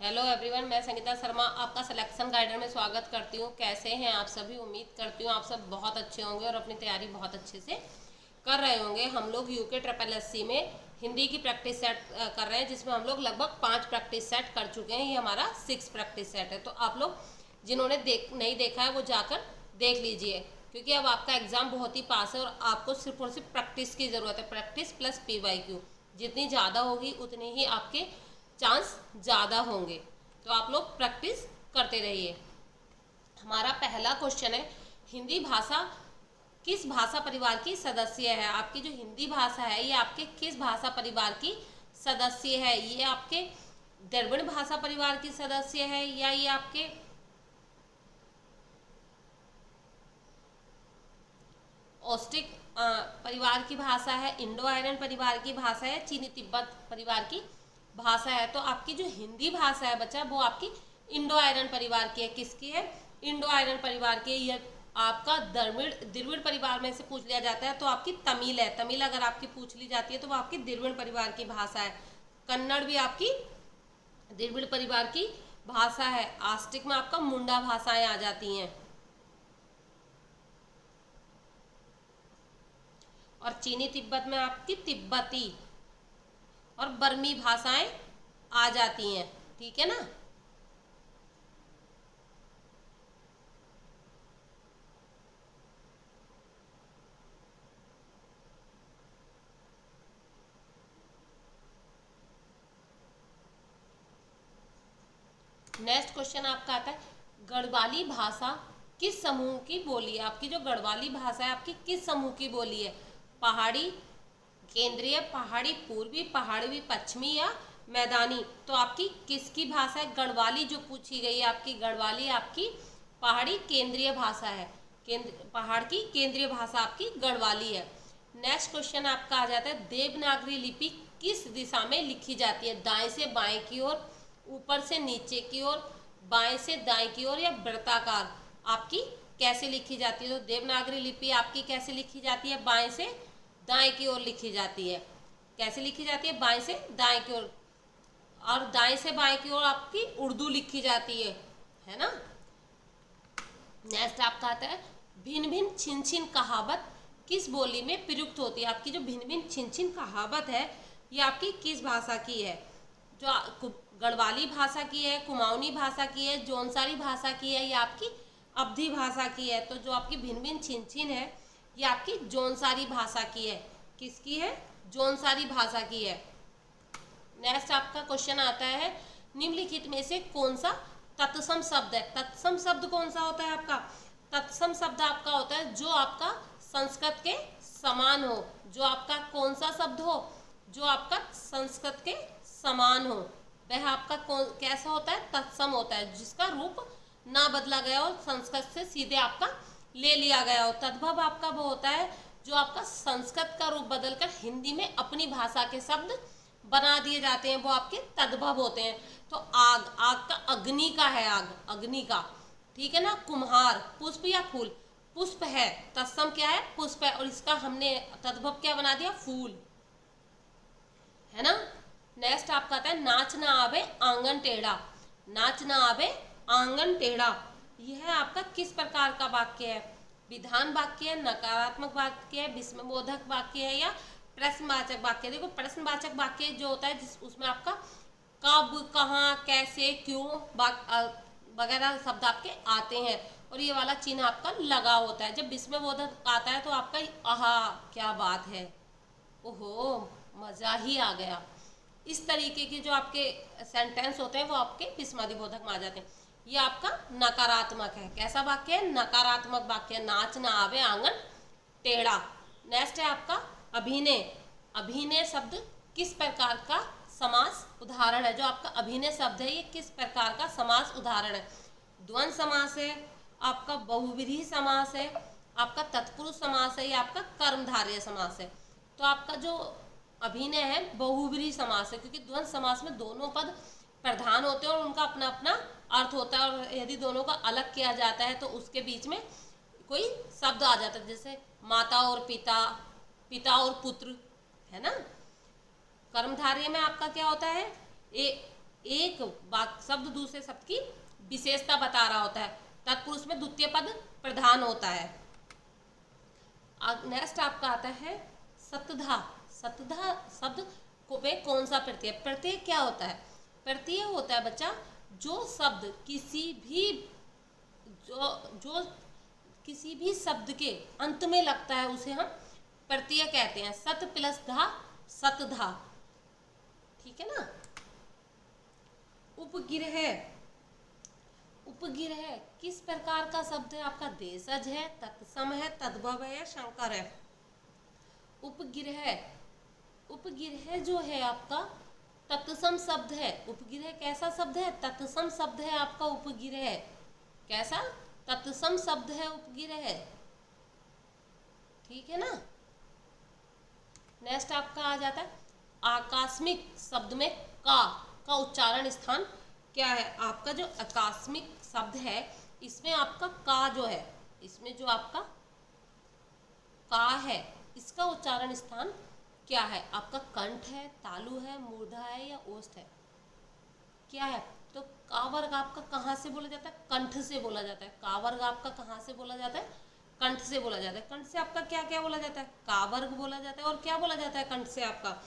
Hello everyone, मैं संगीता शर्मा आपका selection guider में स्वागत करती हूँ। कैसे हैं आप सभी? उम्मीद करती हूँ आप सब बहुत अच्छे होंगे और अपनी तैयारी बहुत अच्छे से कर रहे होंगे। हम लोग यूके ट्रिपल एससी में हिंदी की प्रैक्टिस सेट कर रहे हैं, जिसमें हम लोग लगभग 5 प्रैक्टिस सेट कर चुके हैं। ये हमारा 6 प्रैक्टिस सेट है। तो आप लोग जिन्होंने नहीं देखा है वो जाकर देख लीजिए, क्योंकि अब आपका एग्ज़ाम बहुत ही पास है और आपको सिर्फ और सिर्फ प्रैक्टिस की ज़रूरत है। प्रैक्टिस प्लस PYQ जितनी ज़्यादा होगी उतनी ही आपके चांस ज़्यादा होंगे। तो आप लोग प्रैक्टिस करते रहिए। हमारा पहला क्वेश्चन है, हिंदी भाषा किस भाषा परिवार की सदस्य है? आपकी जो हिंदी भाषा है ये आपके किस भाषा परिवार की सदस्य है? ये आपके द्रविड़ भाषा परिवार की सदस्य है या ये आपके ऑस्ट्रिक परिवार की भाषा है, इंडो आयरन परिवार की भाषा है, चीनी तिब्बत परिवार की भाषा है? तो आपकी जो हिंदी भाषा है बच्चा वो आपकी इंडो आयरन परिवार की है। किसकी है? इंडो आयरन परिवार की है। यह आपका द्रविड़ द्रविड़ परिवार में से पूछ लिया जाता है तो आपकी तमिल है। तमिल अगर आपकी पूछ ली जाती है तो वो आपकी द्रविड़ परिवार की भाषा है। कन्नड़ भी आपकी द्रविड़ परिवार की भाषा है। ऑस्ट्रिक में आपका मुंडा भाषाएं आ जाती हैं और चीनी तिब्बत में आपकी तिब्बती और बर्मी भाषाएं आ जाती हैं। ठीक है ना? नेक्स्ट क्वेश्चन आपका आता है, गढ़वाली भाषा किस समूह की बोली है? आपकी जो गढ़वाली भाषा है आपकी किस समूह की बोली है? पहाड़ी, केंद्रीय, पहाड़ी पूर्वी, पहाड़ी पश्चिमी या मैदानी? तो आपकी किसकी भाषा है? गढ़वाली जो पूछी गई है आपकी गढ़वाली आपकी पहाड़ी केंद्रीय भाषा है। केंद्र पहाड़ की केंद्रीय भाषा आपकी गढ़वाली है। नेक्स्ट क्वेश्चन आपका आ जाता है, देवनागरी लिपि किस दिशा में लिखी जाती है? दाएं से बाएं की ओर, ऊपर से नीचे की ओर, बाएं से दाएं की ओर या वृत्ताकार? आपकी कैसे लिखी जाती है? तो देवनागरी लिपि आपकी कैसे लिखी जाती है? बाएं से दाएं की ओर लिखी जाती है। कैसे लिखी जाती है? बाएं से दाएं की ओर। और दाएं से बाएं की ओर आपकी उर्दू लिखी जाती है ना? नेक्स्ट आपका आता है, भिन्न भिन्न छिन छिन कहावत किस बोली में प्रयुक्त होती है? आपकी जो भिन्न भिन्न छिन छिन कहावत है ये आपकी किस भाषा की है? जो गढ़वाली भाषा की है, कुमाऊनी भाषा की है, जौनसारी भाषा की है या आपकी अवधी भाषा की है? तो जो आपकी भिन्न भिन्न छिन छिन है ये आपकी जौनसारी भाषा की है। किसकी है? जौनसारी भाषा की है। नेक्स्ट आपका क्वेश्चन आता है, निम्नलिखित में से कौन सा तत्सम शब्द है? तत्सम शब्द कौन सा होता है आपका? तत्सम शब्द आपका होता है जो आपका संस्कृत के समान हो। जो आपका कौन सा शब्द हो? जो आपका संस्कृत के समान हो वह आपका कौन कैसा होता है? तत्सम होता है, जिसका रूप ना बदला गया हो, संस्कृत से सीधे आपका ले लिया गया हो। तद्भव आपका वो होता है जो आपका संस्कृत का रूप बदलकर हिंदी में अपनी भाषा के शब्द बना दिए जाते हैं, वो आपके तद्भव होते हैं। तो आग, आग का अग्नि का है, आग अग्नि का। ठीक है ना? कुम्हार, पुष्प या फूल? पुष्प है। तत्सम क्या है? पुष्प है। और इसका हमने तद्भव क्या बना दिया? फूल, है ना? नेक्स्ट आपका आता है, नाच ना आवे आंगन टेढ़ा। नाच ना आवे आंगन टेढ़ा, यह आपका किस प्रकार का वाक्य है? विधान वाक्य है, नकारात्मक वाक्य है, विस्मयबोधक वाक्य है या प्रश्नवाचक वाक्य? देखो, प्रश्नवाचक वाक्य जो होता है जिस उसमें आपका कब, कहाँ, कैसे, क्यों वगैरह शब्द आपके आते हैं और ये वाला चिन्ह आपका लगा होता है। जब विस्मयबोधक आता है तो आपका आहा क्या बात है, ओहो मज़ा ही आ गया, इस तरीके के जो आपके सेंटेंस होते हैं वो आपके विस्मयबोधक में आ जाते हैं। ये आपका नकारात्मक है। कैसा वाक्य है? नकारात्मक वाक्य। नाच ना आवे आंगन टेढ़ा। नेक्स्ट है आपका अभिनय। अभिनय शब्द किस प्रकार का समास उदाहरण है? जो आपका अभिनय शब्द है ये किस प्रकार का समास उदाहरण है? द्वंद्व समास है, आपका बहुव्रीहि समास है, आपका तत्पुरुष समास है या आपका कर्मधारय समास है? तो आपका जो अभिनय है बहुव्रीहि समास है, क्योंकि द्वंद्व समास में दोनों पद प्रधान होते हैं और उनका अपना अपना अर्थ होता है। और यदि दोनों का अलग किया जाता है तो उसके बीच में कोई शब्द आ जाता है, जैसे माता और पिता, पिता और पुत्र, है ना? कर्मधारय में आपका क्या होता है? एक शब्द दूसरे शब्द की विशेषता बता रहा होता है। तत्पुरुष में द्वितीय पद प्रधान होता है। नेक्स्ट आपका आता है सतधा। सतधा शब्द में कौन सा प्रत्यय? प्रत्यय क्या होता है? प्रत्यय होता है बच्चा जो शब्द जो किसी भी शब्द के अंत में लगता है उसे हम प्रत्यय कहते हैं। सत प्लस धा सतधा, ठीक है ना। उपगिरह। उपगिरह किस प्रकार का शब्द है आपका? देशज है, तत्सम है, तद्भव है या शंकर है? उपगिरह, उपगिरह जो है आपका तत्सम शब्द है। उपगिरह कैसा शब्द है? तत्सम शब्द है आपका उपगिरह। कैसा? तत्सम शब्द है उपगिरह, ठीक है ना। नेक्स्ट आपका आ जाता है आकस्मिक। शब्द में का उच्चारण स्थान क्या है? आपका जो आकस्मिक शब्द है इसमें आपका का जो है, इसमें जो आपका का है इसका उच्चारण स्थान क्या है? आपका कंठ है, तालु है, मूर्धा है या ओष्ठ है? क्या है? तो का वर्ग आपका कहाँ से बोला जाता है? कंठ से बोला जाता है। का वर्ग आपका कहाँ से बोला जाता है? कंठ से बोला जाता है। कंठ से आपका क्या क्या बोला जाता है? का वर्ग बोला जाता है। और क्या बोला जाता है कंठ से? आपका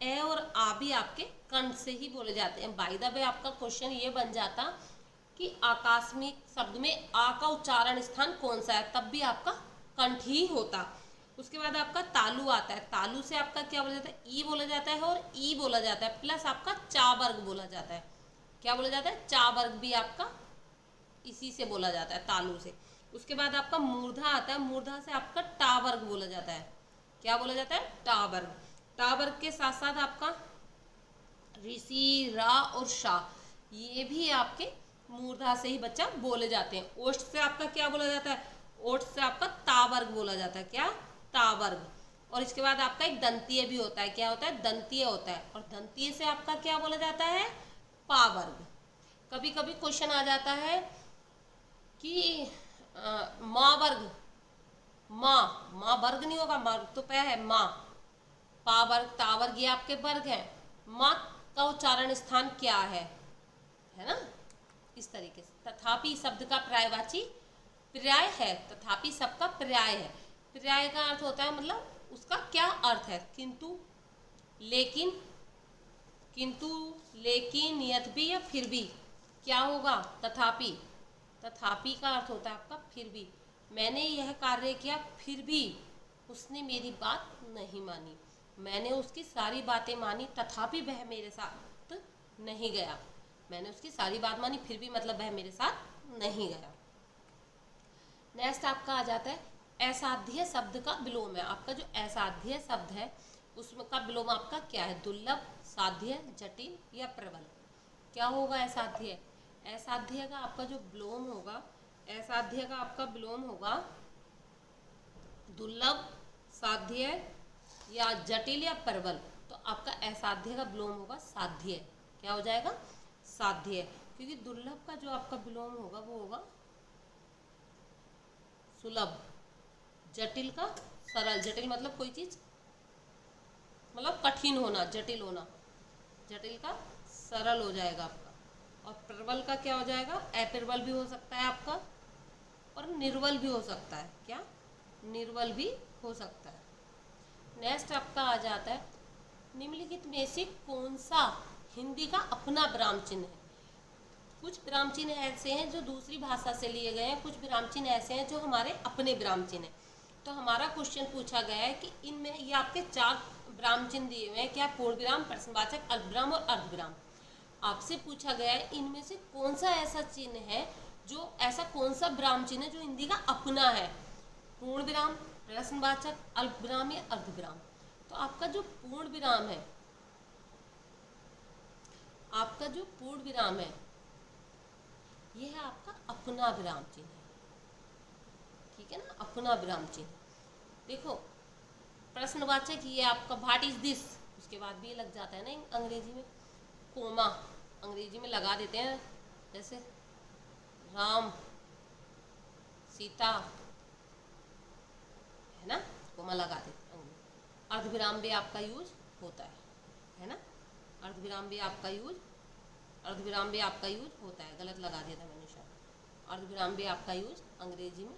ए और आ भी आपके कंठ से ही बोले जाते हैं। बाय द वे आपका क्वेश्चन ये बन जाता कि आकस्मिक शब्द में आ का उच्चारण स्थान कौन सा है, तब भी आपका कंठ ही होता। उसके बाद आपका तालु आता है। तालु से आपका क्या बोला जाता है? ई बोला जाता है और ई बोला जाता है, प्लस आपका चा वर्ग बोला जाता है। क्या बोला जाता है? चा वर्ग भी आपका इसी से बोला जाता है, तालु से। उसके बाद आपका मूर्धा आता है। मूर्धा से आपका टा वर्ग बोला जाता है। क्या बोला जाता है? टा वर्ग। टा वर्ग के साथ साथ आपका ऋषि, रा और शाह ये भी आपके मूर्धा से ही बच्चा बोले जाते हैं। ओष्ठ से आपका क्या बोला जाता है? ओष्ठ से आपका ता वर्ग बोला जाता है। क्या? ता वर्ग। और इसके बाद आपका एक दंतीय भी होता है। क्या होता है? दंतीय होता है। और दंतीय से आपका क्या बोला जाता है? पा वर्ग। कभी कभी क्वेश्चन आ जाता है कि माँ वर्ग, माँ वर्ग नहीं होगा, वर्ग तो पे है माँ। पा वर्ग, ता वर्ग ये आपके वर्ग हैं। माँ का उच्चारण स्थान क्या है ना, इस तरीके से। तथापि शब्द का पर्यायवाची पर्याय है। तथापि शब्द का पर्याय है। पर्याय का अर्थ होता है मतलब उसका क्या अर्थ है? किंतु, लेकिन, किंतु, लेकिन, यद्यपि या फिर भी। क्या होगा? तथापि। तथापि का अर्थ होता है आपका फिर भी। मैंने यह कार्य किया फिर भी उसने मेरी बात नहीं मानी। मैंने उसकी सारी बातें मानी तथापि वह मेरे साथ नहीं गया। मैंने उसकी सारी बात मानी फिर भी मतलब वह मेरे साथ नहीं गया। नेक्स्ट आपका आ जाता है असाध्य शब्द का विलोम है। आपका जो असाध्य शब्द है उसमें का विलोम आपका क्या है? दुर्लभ, साध्य, जटिल या प्रबल? क्या होगा असाध्य? असाध्य का आपका जो विलोम होगा, असाध्य का आपका विलोम होगा दुर्लभ, साध्य या जटिल या प्रबल। तो आपका असाध्य का विलोम होगा साध्य। क्या हो जाएगा? साध्य। क्योंकि दुर्लभ का जो आपका विलोम होगा वो होगा सुलभ। जटिल का सरल। जटिल मतलब कोई चीज मतलब कठिन होना, जटिल होना। जटिल का सरल हो जाएगा आपका। और प्रबल का क्या हो जाएगा? अप्रबल भी हो सकता है आपका और निर्बल भी हो सकता है। क्या? निर्बल भी हो सकता है। नेक्स्ट आपका आ जाता है निम्नलिखित में से कौन सा हिंदी का अपना विराम चिन्ह है? कुछ विराम चिन्ह ऐसे हैं जो दूसरी भाषा से लिए गए हैं, कुछ विराम चिन्ह ऐसे हैं जो हमारे अपने विराम चिन्ह हैं। तो हमारा क्वेश्चन पूछा गया है कि इनमें ये आपके 4 विराम चिन्ह दिए हुए हैं। क्या? पूर्ण विराम, प्रश्नवाचक, अल्पविराम और अर्धविराम। आपसे पूछा गया है इनमें से कौन सा ऐसा चिन्ह है जो ऐसा कौन सा विराम चिन्ह है जो हिंदी का अपना है? पूर्ण विराम, प्रश्नवाचक, अल्पविराम या अर्धविराम। तो आपका जो पूर्ण विराम है, आपका जो पूर्ण विराम है ये है आपका अपना विराम चिन्ह है। ठीक है ना, अपना विराम चिन्ह। देखो प्रश्नवाचक ये आपका व्हाट इज दिस, उसके बाद भी ये लग जाता है ना अंग्रेजी में, कोमा अंग्रेजी में लगा देते हैं। जैसे राम, सीता, है ना, कोमा लगा देते हैं। अर्धविराम भी आपका यूज होता है ना, अर्धविराम भी आपका यूज अर्धविराम भी आपका यूज होता है, गलत लगा दिया था मैंने शायद। अर्धविराम भी आपका यूज अंग्रेजी में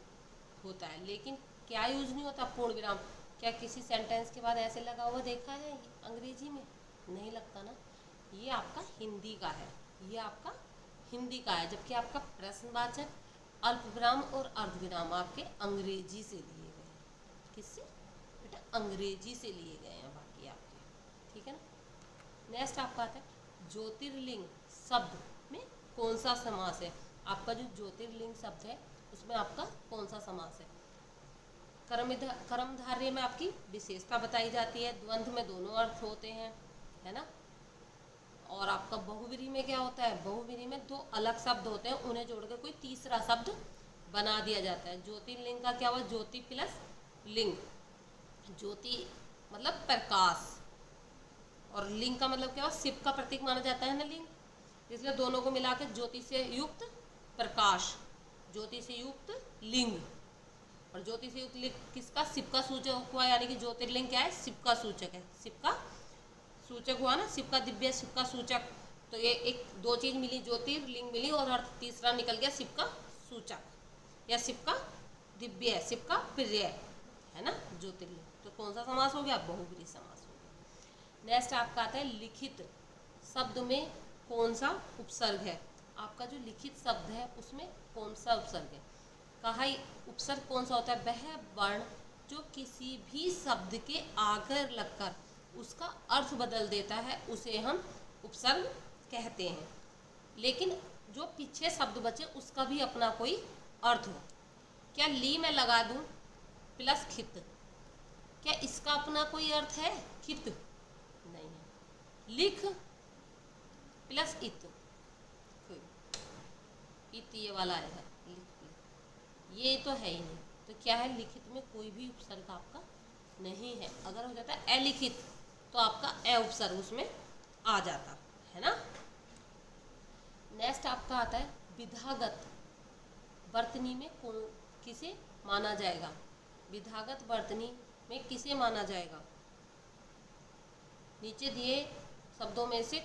होता है, लेकिन क्या यूज नहीं होता? पूर्ण विराम। क्या किसी सेंटेंस के बाद ऐसे लगा हुआ देखा है अंग्रेजी में? नहीं लगता ना। ये आपका हिंदी का है, ये आपका हिंदी का है, जबकि आपका प्रश्नवाचक, अल्पविराम और अर्धविराम आपके अंग्रेजी से लिए गए हैं। किससे बेटा? अंग्रेजी से लिए गए हैं बाकी आपके, ठीक है ना। नेक्स्ट आपका आता है ज्योतिर्लिंग शब्द में कौन सा समास है? आपका जो ज्योतिर्लिंग शब्द है उसमें आपका कौन सा समास है? कर्मधारय में आपकी विशेषता बताई जाती है, द्वंद्व में दोनों अर्थ होते हैं, है ना। और आपका बहुव्रीहि में क्या होता है? बहुव्रीहि में दो अलग शब्द होते हैं, उन्हें जोड़कर कोई तीसरा शब्द बना दिया जाता है। ज्योतिर्लिंग का क्या हुआ? ज्योति प्लस लिंग। ज्योति मतलब प्रकाश, और लिंग का मतलब क्या हुआ? शिव का प्रतीक माना जाता है ना लिंग, इसलिए दोनों को मिलाकर ज्योति से युक्त प्रकाश, ज्योति से युक्त लिंग। और ज्योति से युक्त लिंग किसका? शिव का सूचक हुआ, यानी कि ज्योतिर्लिंग क्या है? शिव का सूचक है, शिव का सूचक हुआ ना, शिव का दिव्य, शिव का सूचक। तो ये एक दो चीज मिली, ज्योतिर्लिंग मिली, और अर्थ तीसरा निकल गया शिव का सूचक या शिव का दिव्य, शिव का प्रिय, है ना ज्योतिर्लिंग। तो कौन सा समास हो गया? बहुव्रीहि समास हो गया। नेक्स्ट आपका आता है लिखित शब्द में कौन सा उपसर्ग है? आपका जो लिखित शब्द है उसमें कौन सा उपसर्ग है? कहा उपसर्ग कौन सा होता है? वह वर्ण जो किसी भी शब्द के आगे लगकर उसका अर्थ बदल देता है उसे हम उपसर्ग कहते हैं, लेकिन जो पीछे शब्द बचे उसका भी अपना कोई अर्थ हो। क्या ली में लगा दूं प्लस खित, क्या इसका अपना कोई अर्थ है? खित नहीं है। लिख प्लस इत, इत ये वाला आएगा, लिख, ये तो है ही नहीं। तो क्या है? लिखित में कोई भी उपसर्ग आपका नहीं है। अगर हो जाता है अलिखित तो आपका अ उपसर्ग उसमें आ जाता है ना। नेक्स्ट आपका आता है विधागत वर्तनी में किसे माना जाएगा? विधागत वर्तनी में किसे माना जाएगा? नीचे दिए शब्दों में से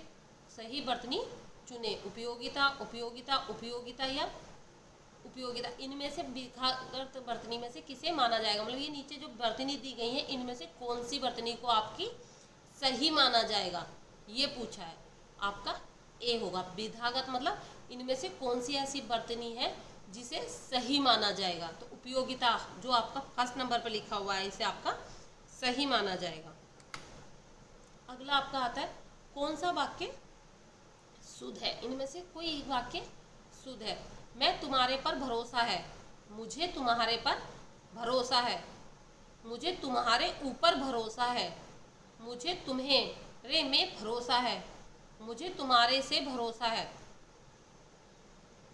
सही वर्तनी चुने। उपयोगिता, उपयोगिता, उपयोगिता या उपयोगिता, इनमें से विधागत वर्तनी में से किसे माना जाएगा? मतलब ये नीचे जो वर्तनी दी गई है इनमें से कौन सी वर्तनी को आपकी सही माना जाएगा, ये पूछा है। आपका ए होगा। विधागत मतलब इनमें से कौन सी ऐसी वर्तनी है जिसे सही माना जाएगा। तो उपयोगिता जो आपका फर्स्ट नंबर पर लिखा हुआ है इसे आपका सही माना जाएगा। अगला आपका आता है कौन सा वाक्य शुद्ध है? इनमें से कोई वाक्य शुद्ध है। मैं तुम्हारे पर भरोसा है, मुझे तुम्हारे पर भरोसा है, मुझे तुम्हारे ऊपर भरोसा है, मुझे तुम्हें में भरोसा है, मुझे तुम्हारे से भरोसा है।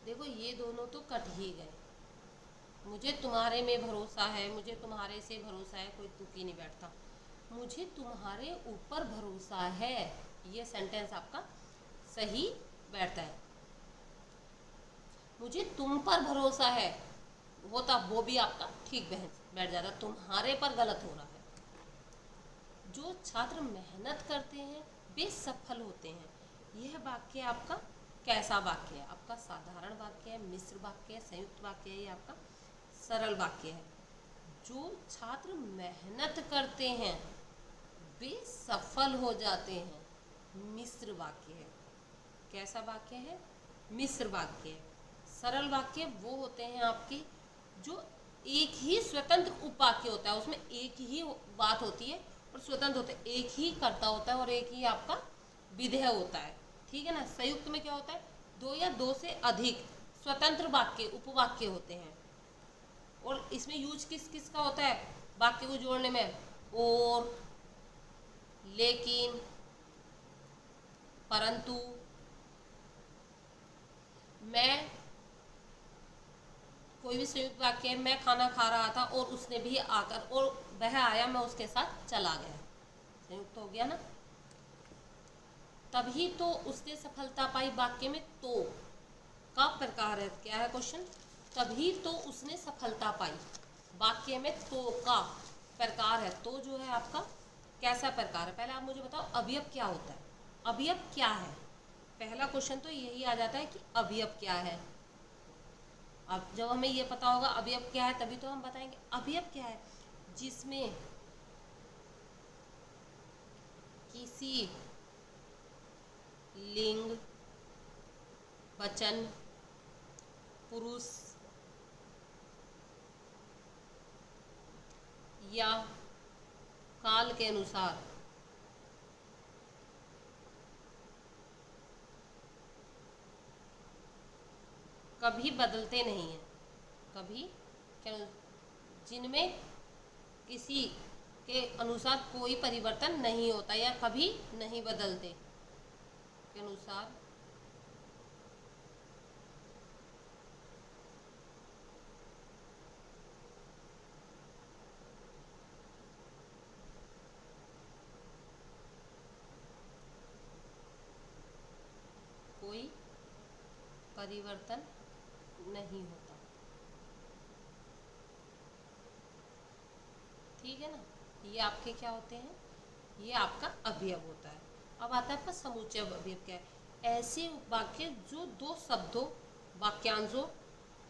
देखो ये दोनों तो कट ही गए। मुझे तुम्हारे में भरोसा है, मुझे तुम्हारे से भरोसा है, कोई तुक ही नहीं बैठता। मुझे तुम्हारे ऊपर भरोसा है, ये सेंटेंस आपका सही बैठता है। मुझे तुम पर भरोसा है होता वो भी आपका ठीक बैठ जाता, तुम्हारे पर गलत हो रहा है। जो छात्र मेहनत करते हैं वे सफल होते हैं। यह वाक्य आपका कैसा वाक्य है? आपका साधारण वाक्य है, मिश्र वाक्य है, संयुक्त वाक्य है, ये आपका सरल वाक्य है। जो छात्र मेहनत करते हैं वे सफल हो जाते हैं, मिश्र वाक्य है। कैसा वाक्य है? मिश्र वाक्य है। सरल वाक्य वो होते हैं आपके जो एक ही स्वतंत्र उपवाक्य होता है, उसमें एक ही बात होती है और स्वतंत्र होता है, एक ही कर्ता होता है और एक ही आपका विधेय होता है, ठीक है ना। संयुक्त में क्या होता है? दो या दो से अधिक स्वतंत्र वाक्य उपवाक्य होते हैं। और इसमें यूज किस किस का होता है वाक्य को जोड़ने में? और, लेकिन, परंतु, मैं, कोई भी संयुक्त वाक्य है, मैं खाना खा रहा था और उसने भी आकर, और वह आया मैं उसके साथ चला गया, संयुक्त हो गया ना। तभी तो उसने सफलता पाई वाक्य में तो का प्रकार है। क्या है क्वेश्चन? तभी तो उसने सफलता पाई वाक्य में तो का प्रकार है। तो जो है आपका कैसा प्रकार है? पहले आप मुझे बताओ अवयव क्या होता है? अवयव क्या है? पहला क्वेश्चन तो यही आ जाता है कि अवयव क्या है। अब जब हमें ये पता होगा अवयव क्या है तभी तो हम बताएंगे अवयव क्या है, जिसमें किसी लिंग, वचन, पुरुष या काल के अनुसार कभी बदलते नहीं हैं, कभी क्या, जिनमें किसी के अनुसार कोई परिवर्तन नहीं होता या कभी नहीं बदलते के अनुसार कोई परिवर्तन नहीं होता। ठीक है ना, ये आपके क्या होते हैं, ये आपका अवयव होता है। अब आता है आपका समुच्चय अवयव क्या है, ऐसे वाक्य जो दो शब्दों, वाक्यांशों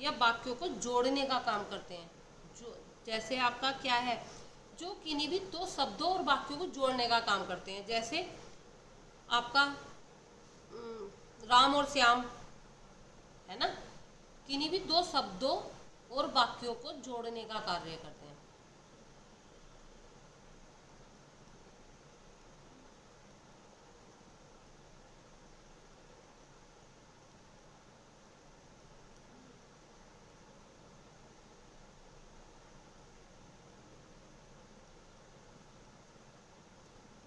या वाक्यों को जोड़ने का काम करते हैं। जो जैसे आपका क्या है, जो किन्हीं भी दो शब्दों और वाक्यों को जोड़ने का काम करते हैं। जैसे आपका राम और श्याम है ना, किन्हीं भी दो शब्दों और वाक्यों को जोड़ने का कार्य करते हैं।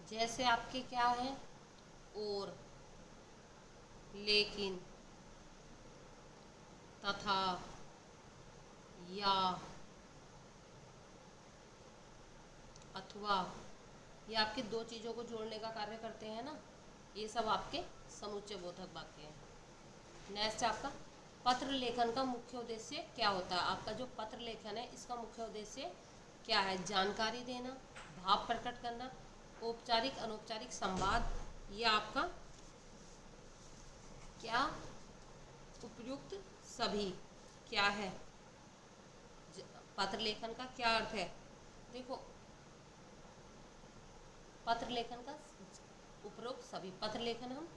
जैसे आपके क्या है, और, लेकिन, तथा, या, अथवा, ये आपके दो चीज़ों को जोड़ने का कार्य करते हैं ना, ये सब आपके समुच्चय बोधक वाक्य हैं। नेक्स्ट आपका पत्र लेखन का मुख्य उद्देश्य क्या होता है। आपका जो पत्र लेखन है इसका मुख्य उद्देश्य क्या है, जानकारी देना, भाव प्रकट करना, औपचारिक अनौपचारिक संवाद, या आपका क्या, उपयुक्त सभी, क्या है, पत्र लेखन का क्या अर्थ है। देखो, पत्र लेखन का उपरोक्त सभी, पत्र लेखन हम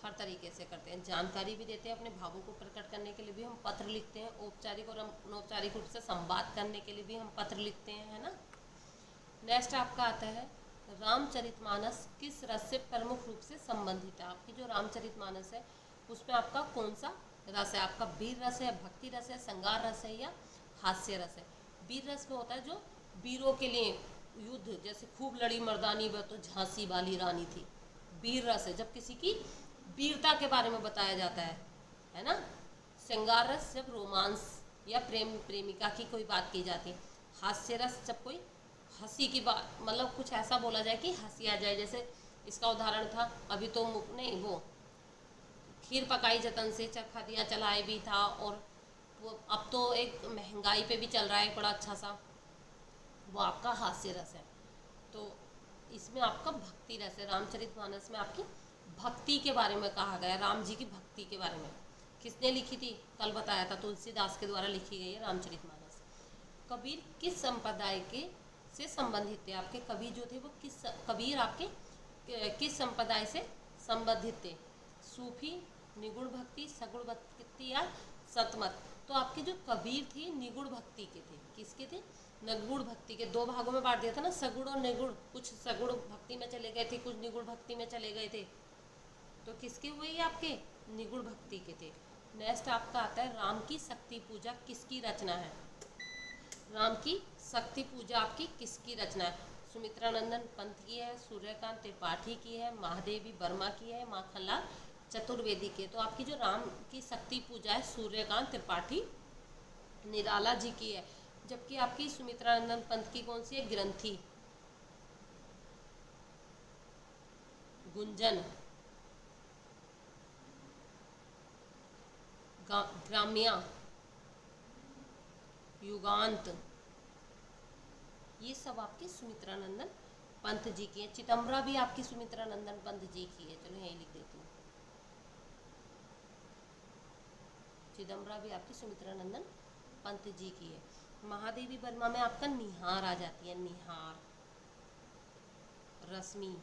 हर तरीके से करते हैं, जानकारी भी देते हैं, अपने भावों को प्रकट करने के लिए भी हम पत्र लिखते हैं, औपचारिक और अनौपचारिक रूप से संवाद करने के लिए भी हम पत्र लिखते हैं, है ना। नेक्स्ट आपका आता है रामचरितमानस किस रस से प्रमुख रूप से संबंधित है। आपकी जो रामचरितमानस है उसमें आपका कौन सा रस है, आपका वीर रस है, भक्ति रस है, श्रृंगार रस है, या हास्य रस है। वीर रस में होता है जो वीरों के लिए युद्ध, जैसे खूब लड़ी मर्दानी वह तो झांसी वाली रानी थी, वीर रस है जब किसी की वीरता के बारे में बताया जाता है ना। श्रृंगार रस जब रोमांस या प्रेम प्रेमिका की कोई बात की जाती है। हास्य रस जब कोई हंसी की बात, मतलब कुछ ऐसा बोला जाए कि हंसी आ जाए, जैसे इसका उदाहरण था अभी तो नहीं, वो खीर पकाई जतन से चखा दिया चलाए भी था, और वो अब तो एक महंगाई पे भी चल रहा है बड़ा अच्छा सा, वो आपका हास्य रस है। तो इसमें आपका भक्ति रस है, रामचरितमानस में आपकी भक्ति के बारे में कहा गया, राम जी की भक्ति के बारे में। किसने लिखी थी, कल बताया था, तुलसीदास के द्वारा लिखी गई है रामचरितमानस। कबीर किस संप्रदाय के से संबंधित थे। आपके कबीर जो थे वो कबीर आपके किस संप्रदाय से संबंधित थे। सूफी, निगुण भक्ति, सगुण भक्ति या सतमत। तो आपके जो कबीर थे निगुण भक्ति के थे, किसके थे, निगुण भक्ति के। दो भागों में बांट दिया था ना, सगुण और निगुण, कुछ सगुण भक्ति में चले गए थे, कुछ निगुण भक्ति में चले गए थे। तो किसके हुए ये आपके, निगुण भक्ति के थे। नेक्स्ट आपका आता है राम की शक्ति पूजा किसकी रचना है। राम की शक्ति पूजा आपकी किसकी रचना है। सुमित्रानंदन पंत की है, सूर्यकांत त्रिपाठी की है, महादेवी वर्मा की है, माखनलाल चतुर्वेदी की है। तो आपकी जो राम की शक्ति पूजा है सूर्यकांत त्रिपाठी निराला जी की है। जबकि आपकी सुमित्रानंदन पंत की कौन सी है, ग्रंथि, गुंजन, ग्राम्या, युगांत, ये सब आपकी सुमित्रानंदन पंत जी की है। चितंबरा भी आपकी सुमित्रानंदन पंत जी की है। चलो यही लिख देती हूँ। चिदम्बरा भी आपकी सुमित्रा नंदन पंत जी की है। महादेवी वर्मा में आपका निहार आ जाती है, निहार। रश्मि,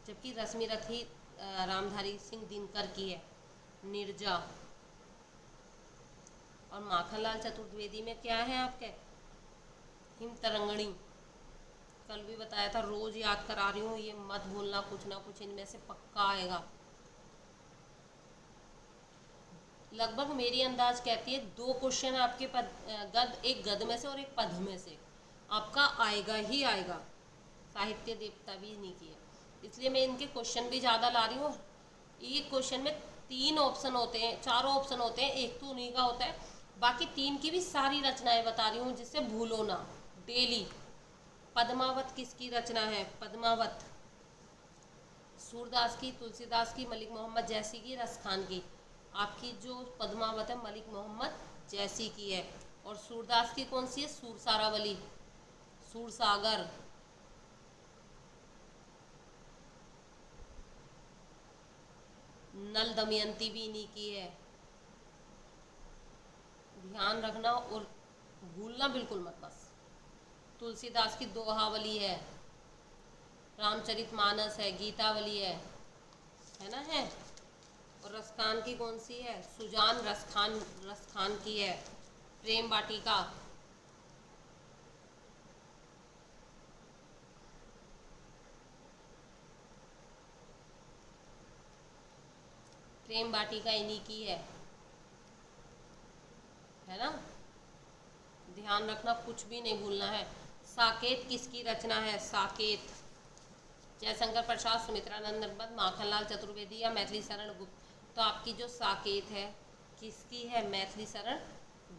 जबकि रश्मि रथी रामधारी सिंह दिनकर की है, नीरजा। और माखनलाल चतुर्वेदी में क्या है आपके, हिम तरंगणी। कल भी बताया था, रोज याद करा रही हूँ, ये मत भूलना, कुछ ना कुछ इनमें से पक्का आएगा। लगभग मेरी अंदाज कहती है 2 क्वेश्चन आपके पद गद, एक गद में से और एक पद में से आपका आएगा ही आएगा। साहित्य देवता भी नहीं किया, इसलिए मैं इनके क्वेश्चन भी ज़्यादा ला रही हूँ। एक क्वेश्चन में 3 ऑप्शन होते हैं, 4 ऑप्शन होते हैं, एक तो उन्हीं का होता है। बाकी 3 की भी सारी रचनाएं बता रही हूँ, जिससे भूलो ना डेली। पद्मावत किसकी रचना है, पद्मावत सूरदास की, तुलसीदास की, मलिक मोहम्मद जैसी की, रस खान की। आपकी जो पद्मावत है मलिक मोहम्मद जैसी की है। और सूरदास की कौन सी है, सूरसारावली, सूरसागर। नल दमयंती भी इन्हीं की है, ध्यान रखना और भूलना बिल्कुल मत बस। तुलसीदास की दोहावली है, रामचरितमानस है, गीतावली है ना, है। और रसखान की कौन सी है, सुजान रसखान, रसखान की है, प्रेम वाटिका। प्रेम वाटिका इन्हीं की है ना। ध्यान रखना, कुछ भी नहीं भूलना है। साकेत किसकी रचना है, साकेत जयशंकर प्रसाद, सुमित्रा नंदन पंत, माखनलाल चतुर्वेदी या मैथिली शरण गुप्त। तो आपकी जो साकेत है किसकी है, मैथिली शरण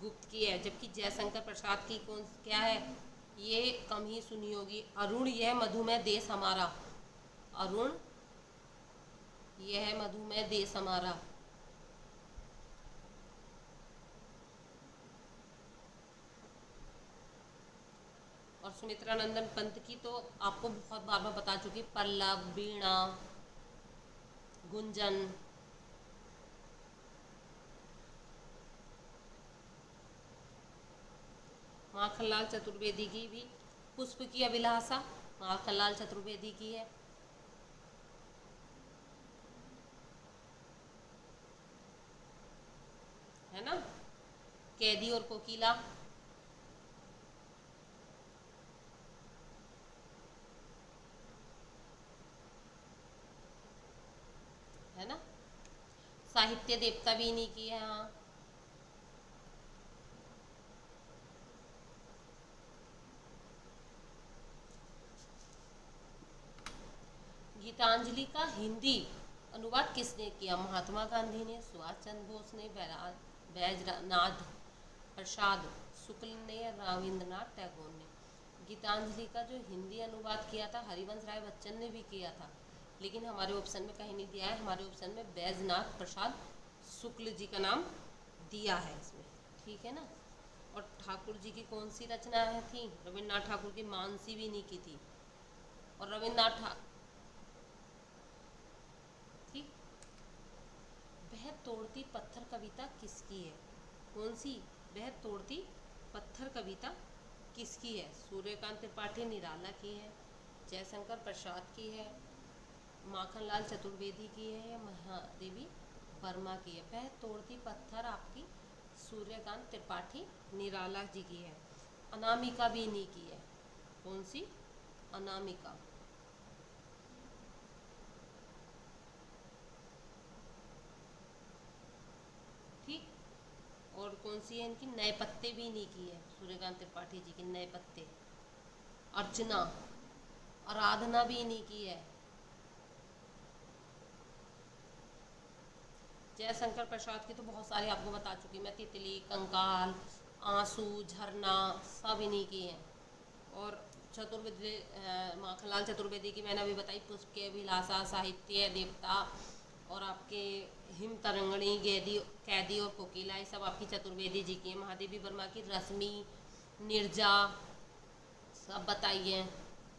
गुप्त की है। जबकि जयशंकर प्रसाद की कौन क्या है, ये कम ही सुनी होगी, अरुण यह मधुमेह देश हमारा। अरुण यह मधुमेह देश हमारा। और सुमित्रा नंदन पंत की तो आपको बहुत बार बार बता चुकी, पल्लव, वीणा, गुंजन। माखनलाल चतुर्वेदी की भी पुष्प की अभिलाषा, माखनलाल चतुर्वेदी की है ना। कैदी और कोकिला, है ना। साहित्य देवता भी इन्हीं की है, हाँ। गीतांजलि का हिंदी अनुवाद किसने किया, महात्मा गांधी ने, सुभाष चंद्र बोस ने, बैजनाथ प्रसाद शुक्ल ने, या रविंद्रनाथ टैगोर ने। गीतांजलि का जो हिंदी अनुवाद किया था हरिवंश राय बच्चन ने भी किया था, लेकिन हमारे ऑप्शन में कहीं नहीं दिया है। हमारे ऑप्शन में बैजनाथ प्रसाद शुक्ल जी का नाम दिया है इसमें, ठीक है ना। और ठाकुर जी की कौन सी रचना है थी, रविन्द्रनाथ ठाकुर की मानसी भी नहीं की थी। और रविन्द्रनाथ ठीक। वह तोड़ती पत्थर कविता किसकी है, कौन सी, वह तोड़ती पत्थर कविता किसकी है, सूर्यकांत त्रिपाठी निराला की है, जयशंकर प्रसाद की है, माखनलाल चतुर्वेदी की है, या महादेवी वर्मा की है। वह तोड़ती पत्थर आपकी सूर्यकांत त्रिपाठी निराला जी की है। अनामिका भी इन्हीं की है, कौन सी, अनामिका। ठीक। और कौन सी है इनकी, नए पत्ते भी इन्हीं की है, सूर्यकांत त्रिपाठी जी के नए पत्ते। अर्चना, आराधना भी इन्हीं की है। जयशंकर प्रसाद की तो बहुत सारे आपको बता चुकी मैं, तितली, कंकाल, आंसू, झरना, सब इन्हीं की हैं। और चतुर्वेदी, माखनलाल चतुर्वेदी की मैंने अभी बताई, पुष्प के अभिलाषा, साहित्य देवता, और आपके हिम तरंगणी, कैदी और कोकिला, ये सब आपकी चतुर्वेदी जी की है। महादेवी वर्मा की रश्मि, निर्जा, सब बताइए।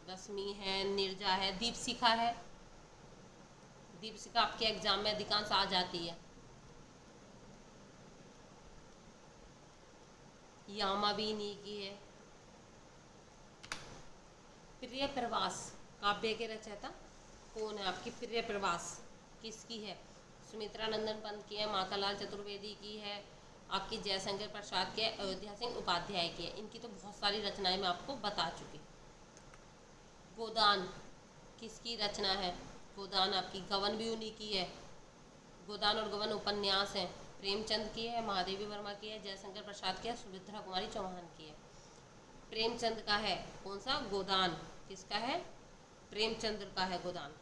रश्मि है, निर्जा है, दीपशिखा है। दीपशिखा आपके एग्जाम में अधिकांश आ जाती है। यामा भी इन्हीं की है। प्रिय प्रवास काव्य के रचयिता कौन है आपकी? प्रिय प्रवास किसकी है? सुमित्रा नंदन पंत की है, माखनलाल चतुर्वेदी की है, आपकी जयशंकर प्रसाद की है, अयोध्या सिंह उपाध्याय की है। इनकी तो बहुत सारी रचनाएं मैं आपको बता चुकी। गोदान किसकी रचना है? गोदान आपकी गवन भी उन्हीं की है। गोदान और गवन उपन्यास हैं। प्रेमचंद की है, महादेवी वर्मा की है, जयशंकर प्रसाद की है, सुभद्रा कुमारी चौहान की है। प्रेमचंद का है कौन सा? गोदान। किसका है? प्रेमचंद्र का है गोदान।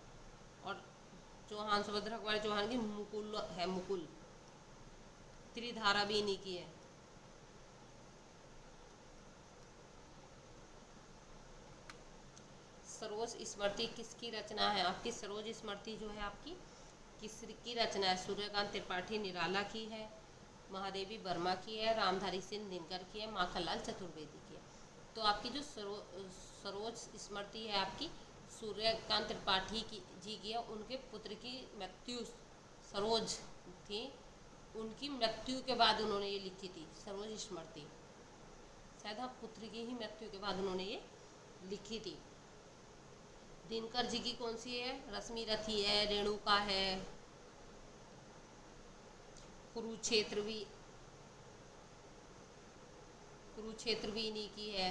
और चौहान, सुभद्रा कुमारी चौहान की मुकुल है, मुकुल। त्रिधारा भी इन्हीं की है। सरोज स्मृति किसकी रचना है आपकी? सरोज स्मृति जो है आपकी किसकी रचना है? सूर्यकांत त्रिपाठी निराला की है, महादेवी वर्मा की है, रामधारी सिंह दिनकर की है, माखनलाल चतुर्वेदी की है। तो आपकी जो सरोज स्मृति है आपकी सूर्यकांत त्रिपाठी जी की है। उनके पुत्र की मृत्यु, सरोज थी, उनकी मृत्यु के बाद उन्होंने ये लिखी थी सरोज स्मृति। शायद हाँ, पुत्र की ही मृत्यु के बाद उन्होंने ये लिखी थी। दिनकर जी की कौन सी है? रश्मि रथी है, रेणुका है, कुरुक्षेत्र भी, कुरुक्षेत्र भी इन्हीं की है,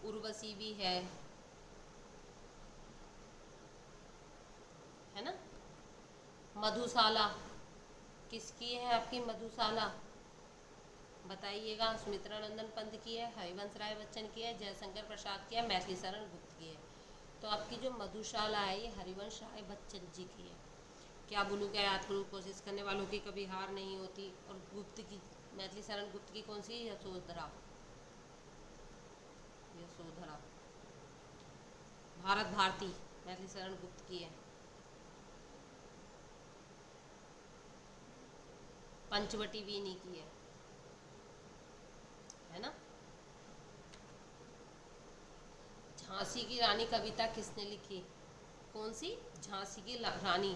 उर्वशी भी है ना। मधुशाला किसकी है आपकी? मधुशाला बताइएगा। सुमित्रा नंदन पंत की है, हरिवंश राय बच्चन की है, जयशंकर प्रसाद की है, मैथिली शरण गुप्त की है। तो आपकी जो मधुशाला है ये हरिवंश राय बच्चन जी की है। क्या बोलूँ, क्या याद करूँ, कोशिश करने वालों की कभी हार नहीं होती। और गुप्त की, मैथिली शरण गुप्त की कौन सी? यशोधरा, यशोधरा। भारत भारती मैथिली शरण गुप्त की है। पंचवटी भी इन्हीं की है ना। झांसी की रानी कविता किसने लिखी? कौन सी? झांसी की रानी।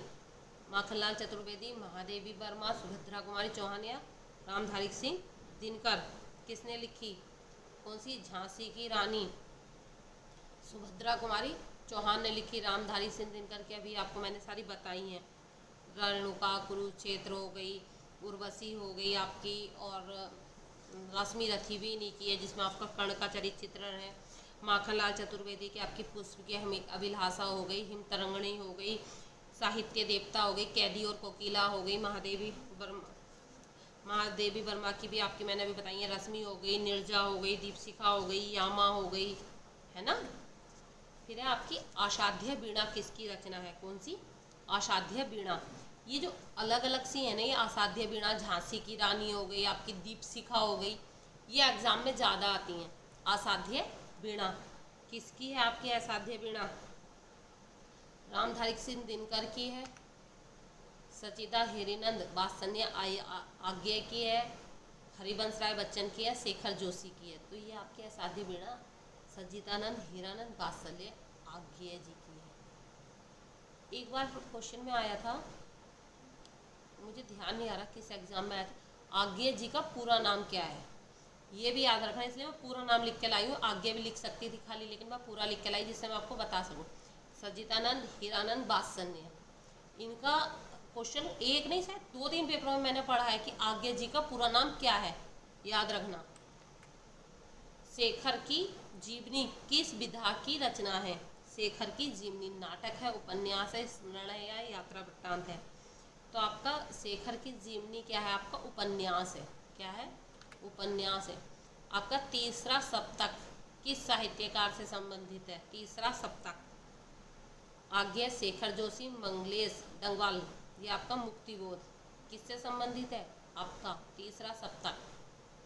माखनलाल चतुर्वेदी, महादेवी वर्मा, सुभद्रा कुमारी चौहान या रामधारी सिंह दिनकर। किसने लिखी? कौन सी? झांसी की रानी सुभद्रा कुमारी चौहान ने लिखी। रामधारी सिंह दिनकर की अभी आपको मैंने सारी बताई हैं। रेणुका, कुरुक्षेत्र हो गई, उर्वशी हो गई आपकी, और रश्मि रथी भी नहीं की है जिसमें आपका कर्ण का चरित्र चित्रण है। माखनलाल चतुर्वेदी की आपकी पुष्प की हमें अभिलाषा हो गई, हिम तरंगणी हो गई, साहित्य देवता हो गई, कैदी और कोकिला हो गई, महादेवी वर्मा की भी आपकी मैंने अभी बताई है, रश्मि हो गई, निर्जा हो गई, दीपशिखा हो गई, यामा हो गई, है ना। फिर है आपकी असाध्य वीणा किसकी रचना है? कौन सी? असाध्य वीणा। ये जो अलग अलग सी है ना, ये असाध्य वीणा, झांसी की रानी हो गई, आपकी दीपशिखा हो गई, ये एग्जाम में ज़्यादा आती हैं। असाध्य वीणा किसकी है आपकी? असाध्य वीणा रामधारी सिंह दिनकर की है, सचिता हिरानंद वात्सल्य आज्ञे की है, हरिवंश राय बच्चन की है, शेखर जोशी की है। तो ये आपकी असाध्य वीणा सचिदानंद हिरानंद वात्सल्य आज्ञे जी की है। एक बार क्वेश्चन में आया था, मुझे ध्यान नहीं आ रहा किस एग्जाम में आया था, आज्ञे जी का पूरा नाम क्या है? ये भी याद रखना, इसलिए मैं पूरा नाम लिख के लाई हूँ। आज्ञे भी लिख सकती थी खाली, लेकिन मैं पूरा लिख के लाई जिससे मैं आपको बता सकूँ। सचिदानंद हिरानंद वात्सल्य, इनका क्वेश्चन एक नहीं शायद 2-3 पेपरों में मैंने पढ़ा है कि आज्ञे जी का पूरा नाम क्या है, याद रखना। शेखर की जीवनी किस विधा की रचना है? शेखर की जीवनी नाटक है, उपन्यास है, स्मरण है या यात्रा वृत्तांत है? तो आपका शेखर की जीवनी क्या है? आपका उपन्यास है। क्या है? उपन्यास है। आपका तीसरा सप्तक किस साहित्यकार से संबंधित है? तीसरा सप्तक आज्ञे शेखर जोशी, मंगलेश डंगवाल, ये आपका मुक्तिबोध किससे संबंधित है? आपका तीसरा सप्तक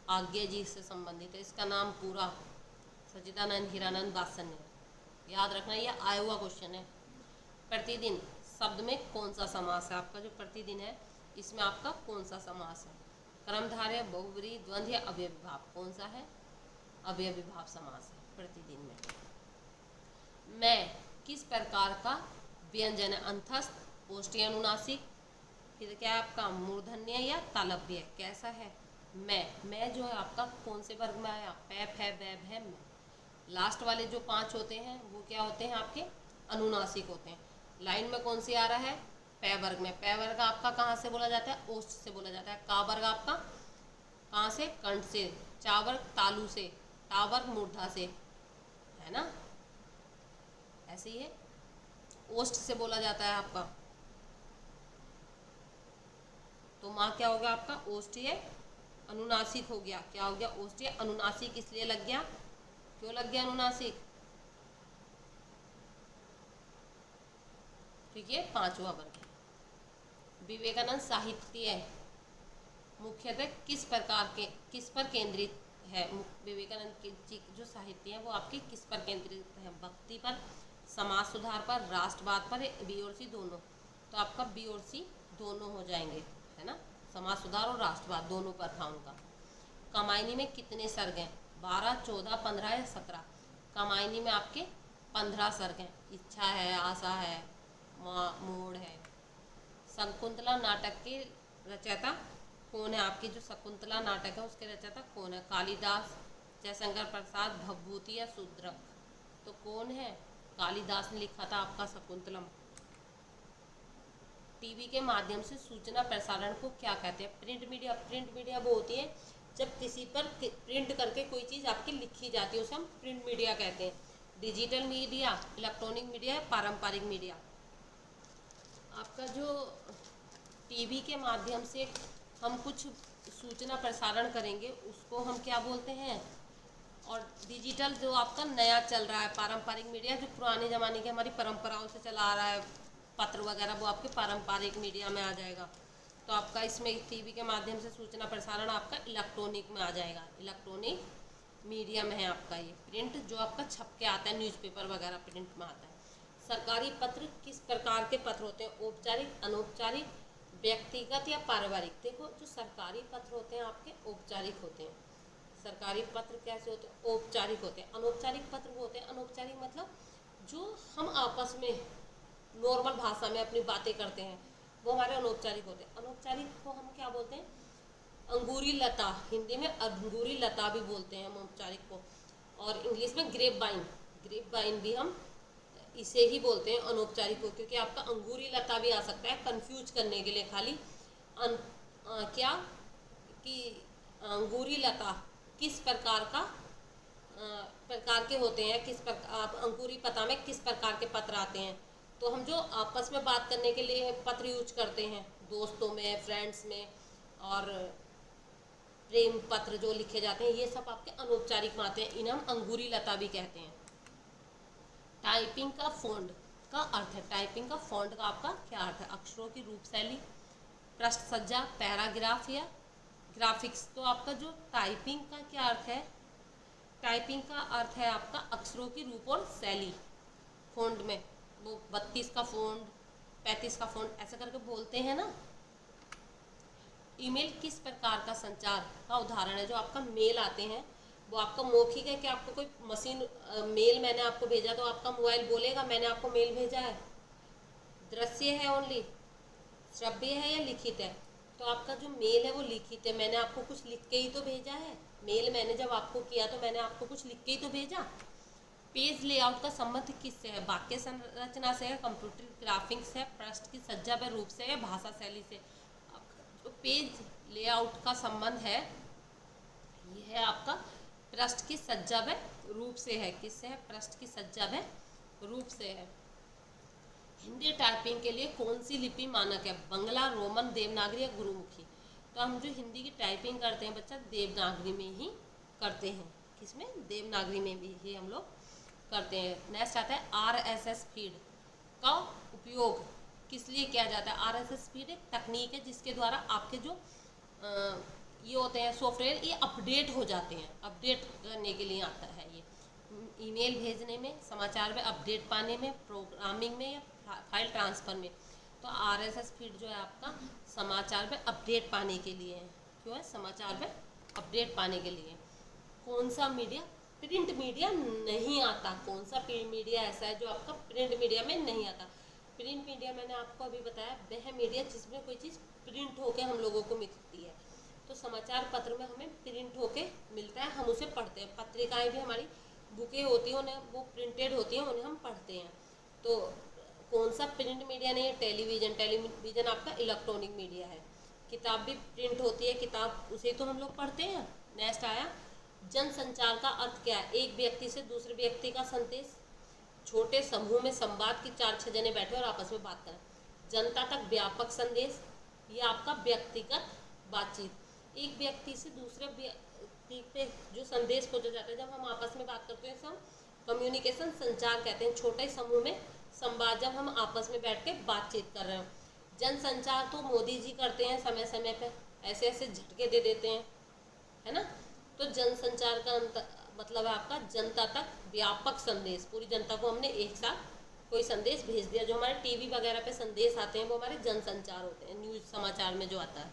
आज्ञे जी से संबंधित है। इसका नाम पूरा सचिदानंद हिरानंद वात्सल्य, याद रखना, ये आया हुआ क्वेश्चन है। प्रतिदिन शब्द में कौन सा समास है? आपका जो प्रतिदिन है इसमें आपका कौन सा समास है? कर्मधारय, बहुब्रीहि, द्वंद्व या अव्ययीभाव? कौन सा है? अव्ययीभाव समास है प्रतिदिन में। मैं किस प्रकार का व्यंजन है? अंतस्थ, ओष्ठी अनुनासिक, फिर क्या है आपका मूर्धन्य या तालव्य, कैसा है? मैं जो है आपका कौन से वर्ग में आया? पैप है, बैब है, मैं। लास्ट वाले जो 5 होते हैं वो क्या होते हैं आपके? अनुनासिक होते हैं। लाइन में कौन सी आ रहा है? पै वर्ग में। पै वर्ग आपका कहाँ से बोला जाता है? ओष्ठ से बोला जाता है। का वर्ग आपका कहाँ से? कंठ से। चा वर्ग तालु से। टा वर्ग मूर्धा से, है ना? ऐसे ही है, ओष्ठ से बोला जाता है आपका। तो माँ क्या हो गया आपका? ओष्ठीय अनुनासिक हो गया। क्या हो गया? ओष्ठीय अनुनासिक इसलिए लग गया, क्यों लग गया अनुनासिक? क्योंकि ये 5वां वर्ग है। विवेकानंद साहित्य मुख्यतः किस पर केंद्रित है? विवेकानंद की जी जो साहित्य है वो आपके किस पर केंद्रित है? भक्ति पर, समाज सुधार पर, राष्ट्रवाद पर, बी और सी दोनों? तो आपका बी और सी दोनों हो जाएंगे, है ना? समाज सुधार और राष्ट्रवाद दोनों पर था उनका। कामायनी में कितने सर्ग हैं? 12, 14, 15 या 17? कामायनी में आपके 15 सर्ग हैं। इच्छा है, आशा है, मोड़ है। शकुंतला नाटक के रचयिता कौन है? आपकी जो शकुंतला नाटक है उसके रचयिता कौन है? कालिदास, जयशंकर प्रसाद, भवभूति या शूद्रक? तो कौन है? कालिदास ने लिखा था आपका शकुंतलम। टीवी के माध्यम से सूचना प्रसारण को क्या कहते हैं? Print media. प्रिंट मीडिया वो होती है जब किसी पर प्रिंट करके कोई चीज़ आपकी लिखी जाती है, उसे हम प्रिंट मीडिया कहते हैं। डिजिटल मीडिया, इलेक्ट्रॉनिक मीडिया, पारंपरिक मीडिया। आपका जो टीवी के माध्यम से हम कुछ सूचना प्रसारण करेंगे उसको हम क्या बोलते हैं? और डिजिटल जो आपका नया चल रहा है, पारंपरिक मीडिया जो पुराने ज़माने की हमारी परंपराओं से चला आ रहा है, पत्र वगैरह, वो आपके पारंपरिक मीडिया में आ जाएगा। तो आपका इसमें टीवी के माध्यम से सूचना प्रसारण आपका इलेक्ट्रॉनिक में आ जाएगा। इलेक्ट्रॉनिक मीडिया में है आपका ये। प्रिंट जो आपका छप के आता है, न्यूज़पेपर वगैरह प्रिंट में आता है। सरकारी पत्र किस प्रकार के पत्र होते हैं? औपचारिक, अनौपचारिक, व्यक्तिगत या पारिवारिक? देखो, जो सरकारी पत्र होते हैं आपके औपचारिक होते हैं। सरकारी पत्र कैसे होते हैं? औपचारिक होते हैं। अनौपचारिक पत्र वो होते हैं, अनौपचारिक मतलब जो हम आपस में नॉर्मल भाषा में अपनी बातें करते हैं, वो हमारे अनौपचारिक होते हैं। अनौपचारिक को हम क्या बोलते हैं? अंगूरी लता, हिंदी में अंगूरी लता भी बोलते हैं हम औपचारिक को, और इंग्लिश में ग्रेप वाइन। ग्रेप वाइन भी हम इसे ही बोलते हैं अनौपचारिक को, क्योंकि आपका अंगूरी लता भी आ सकता है कंफ्यूज करने के लिए खाली। क्या कि अंगूरी लता किस प्रकार का प्रकार के होते हैं, किस प्रकार अंगूरी पता में किस प्रकार के पत्र आते हैं? तो हम जो आपस में बात करने के लिए पत्र यूज करते हैं, दोस्तों में, फ्रेंड्स में, और प्रेम पत्र जो लिखे जाते हैं, ये सब आपके अनौपचारिक में आते हैं। इन्हें हम अंगूरी लता भी कहते हैं। टाइपिंग का फॉन्ट का अर्थ है। टाइपिंग का फॉन्ट का आपका क्या अर्थ है? अक्षरों की रूप शैली, पृष्ठ सज्जा, पैराग्राफ या ग्राफिक्स? तो आपका जो टाइपिंग का क्या अर्थ है? टाइपिंग का अर्थ है आपका अक्षरों की रूप और शैली। फॉन्ट में वो 32 का फॉन्ट, 35 का फॉन्ट ऐसा करके बोलते हैं ना। ईमेल किस प्रकार का संचार का उदाहरण है? जो आपका मेल आते हैं वो आपका मौखिक है कि आपको कोई मशीन मेल मैंने आपको भेजा तो आपका मोबाइल बोलेगा मैंने आपको मेल भेजा है? दृश्य है ओनली, श्रव्य है या लिखित है? तो आपका जो मेल है वो लिखित है, मैंने आपको कुछ लिख के ही तो भेजा है। मेल मैंने जब आपको किया तो मैंने आपको कुछ लिख के ही तो भेजा। पेज लेआउट का संबंध किससे है? वाक्य संरचना से है, कंप्यूटर ग्राफिक्स है, पृष्ठ की सज्जा व रूप से है, भाषा शैली से? जो पेज लेआउट का संबंध है ये है आपका पृष्ठ की सज्जा व रूप से है। किससे है? पृष्ठ की सज्जा व रूप से है। हिंदी टाइपिंग के लिए कौन सी लिपि मानक है? बंगला, रोमन, देवनागरी या गुरुमुखी? तो हम जो हिंदी की टाइपिंग करते हैं बच्चा देवनागरी में ही करते हैं। किसमें? देवनागरी में भी ही हम लोग करते हैं। नेक्स्ट आता है RSS फीड का उपयोग किस लिए किया जाता है? RSS फीड एक तकनीक है जिसके द्वारा आपके जो ये होते हैं सॉफ्टवेयर, ये अपडेट हो जाते हैं। अपडेट करने के लिए आता है ये, ईमेल भेजने में, समाचार में अपडेट पाने में, प्रोग्रामिंग में या फाइल ट्रांसफ़र में। तो RSS फीड जो है आपका समाचार में अपडेट पाने के लिए है। क्यों है? समाचार में अपडेट पाने के लिए। कौन सा मीडिया प्रिंट मीडिया नहीं आता? कौन सा प्रिंट मीडिया ऐसा है जो आपका प्रिंट मीडिया में नहीं आता? प्रिंट मीडिया मैंने आपको अभी बताया वह मीडिया जिसमें कोई चीज़ प्रिंट होके हम लोगों को मिलती है। तो समाचार पत्र में हमें प्रिंट होके मिलता है, हम उसे पढ़ते हैं। पत्रिकाएं भी हमारी बुकें होती हैं, उन्हें वो प्रिंटेड होती हैं, उन्हें हम पढ़ते हैं। तो कौन सा प्रिंट मीडिया नहीं है? टेलीविज़न। टेलीविज़न आपका इलेक्ट्रॉनिक मीडिया है। किताब भी प्रिंट होती है, किताब उसे तो हम लोग पढ़ते हैं। नेक्स्ट आया जनसंचार का अर्थ क्या है? एक व्यक्ति से दूसरे व्यक्ति का संदेश। छोटे समूह में संवाद की 4-6 जने बैठे और आपस में बात करें। जनता तक व्यापक संदेश, ये आपका व्यक्तिगत बातचीत। एक व्यक्ति से दूसरे व्यक्ति पे जो संदेश पहुंचा जाता है, जब हम आपस में बात करते हैं इसे हम कम्युनिकेशन, संचार कहते हैं। छोटे समूह में संवाद, जब हम आपस में बैठ के बातचीत कर रहे हैं। जनसंचार तो मोदी जी करते हैं समय समय पे, ऐसे ऐसे झटके दे देते हैं, है ना। तो जनसंचार का मतलब है आपका जनता तक व्यापक संदेश। पूरी जनता को हमने एक साथ कोई संदेश भेज दिया। जो हमारे टीवी वगैरह पे संदेश आते हैं वो हमारे जनसंचार होते हैं, न्यूज़ समाचार में जो आता है।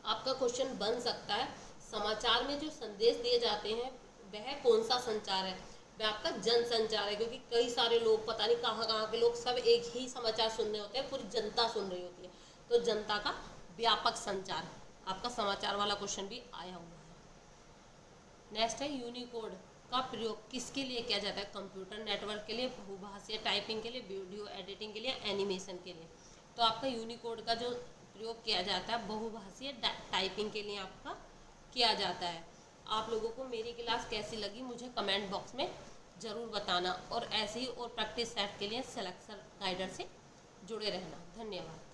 आपका क्वेश्चन बन सकता है समाचार में जो संदेश दिए जाते हैं वह कौन सा संचार है? वह आपका जनसंचार है, क्योंकि कई सारे लोग, पता नहीं कहाँ कहाँ के लोग, सब एक ही समाचार सुन रहे होते हैं, पूरी जनता सुन रही होती है। तो जनता का व्यापक संचार आपका समाचार वाला क्वेश्चन भी आया हुआ है। नेक्स्ट है यूनिकोड का प्रयोग किसके लिए किया जाता है? कंप्यूटर नेटवर्क के लिए, बहुभाषीय टाइपिंग के लिए, वीडियो एडिटिंग के लिए, एनिमेशन के लिए। तो आपका यूनिकोड का जो प्रयोग किया जाता है बहुभाषीय टाइपिंग के लिए आपका किया जाता है। आप लोगों को मेरी क्लास कैसी लगी मुझे कमेंट बॉक्स में ज़रूर बताना, और ऐसे ही और प्रैक्टिस सेट के लिए सिलेक्शन गाइडर से जुड़े रहना। धन्यवाद।